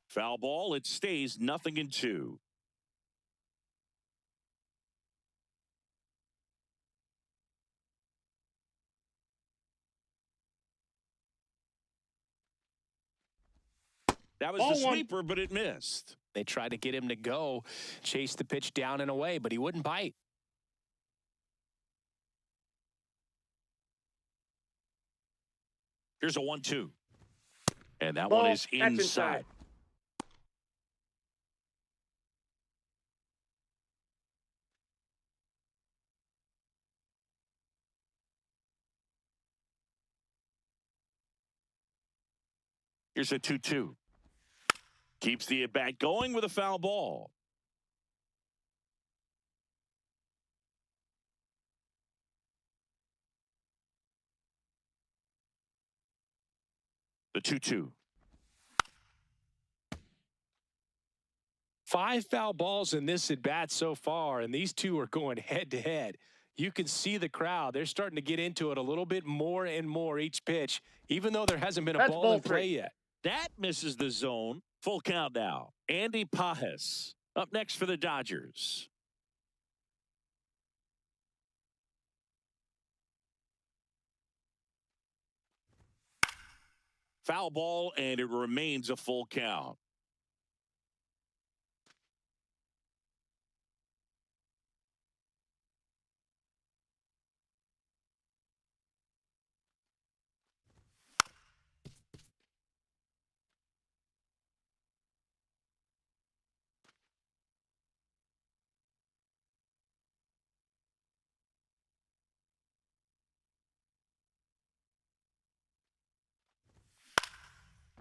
Foul ball. It stays 0-2. That was the 0-1. sweeper, but it missed. They tried to get him to go, chase the pitch down and away, but he wouldn't bite. Here's a 1-2. And that Ball. one is That's inside. Here's a 2-2. Keeps the at-bat going with a foul ball. The 2-2. 5 foul balls in this at-bat so far, and these two are going head-to-head. You can see the crowd. They're starting to get into it a little bit more and more each pitch, even though there hasn't been a That's ball ball in play 3. yet. That misses the zone. Full count now. Andy Pajes up next for the Dodgers. Foul ball, and it remains a full count.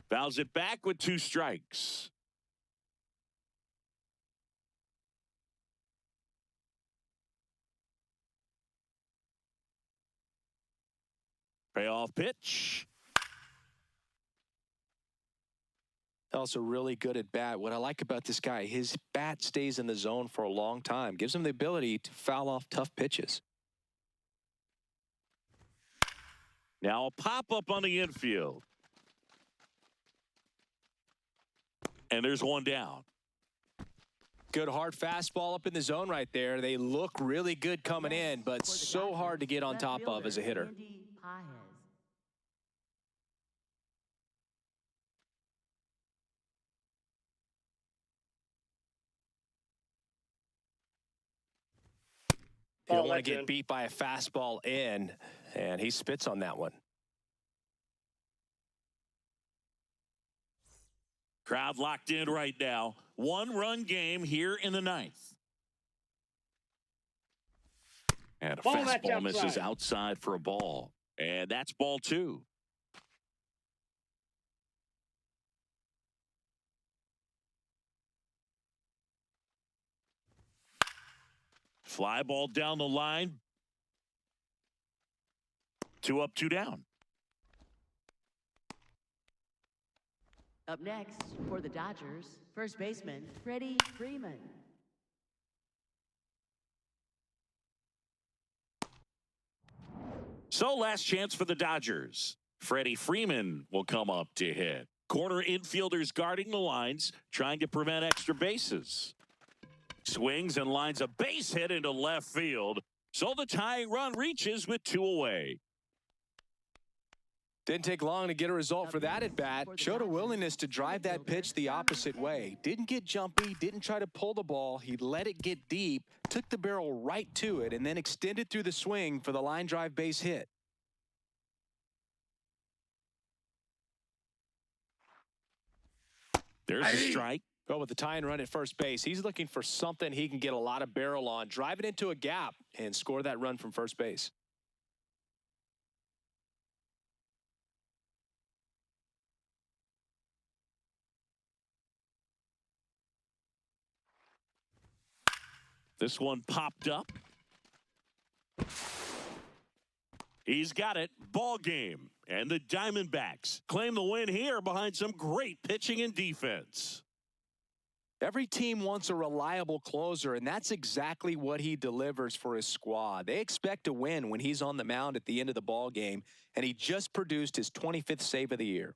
Fouls it back with 2 strikes. Payoff pitch. Also really good at bat. What I like about this guy, his bat stays in the zone for a long time. Gives him the ability to foul off tough pitches. Now a pop-up on the infield. And there's one down. Good hard fastball up in the zone right there. They look really good coming in, but so hard to get on top of as a hitter. You don't want to get beat by a fastball in, and he spits on that one. Crowd locked in right now. 1-run game here in the 9th. And a fastball misses outside for a ball. And that's ball 2. Fly ball down the line. 2 up, 2 down. Up next for the Dodgers, first baseman Freddie Freeman. So last chance for the Dodgers. Freddie Freeman will come up to hit. Corner infielders guarding the lines, trying to prevent extra bases. Swings and lines a base hit into left field. So the tying run reaches with 2 away. Didn't take long to get a result for that at bat. Showed a willingness to drive that pitch the opposite way. Didn't get jumpy, didn't try to pull the ball. He let it get deep, took the barrel right to it, and then extended through the swing for the line drive base hit. There's a strike. Well, with the tying run at first base, he's looking for something he can get a lot of barrel on, drive it into a gap, and score that run from first base. This one popped up. He's got it. Ball game. And the Diamondbacks claim the win here behind some great pitching and defense. Every team wants a reliable closer, and that's exactly what he delivers for his squad. They expect to win when he's on the mound at the end of the ball game, and he just produced his 25th save of the year.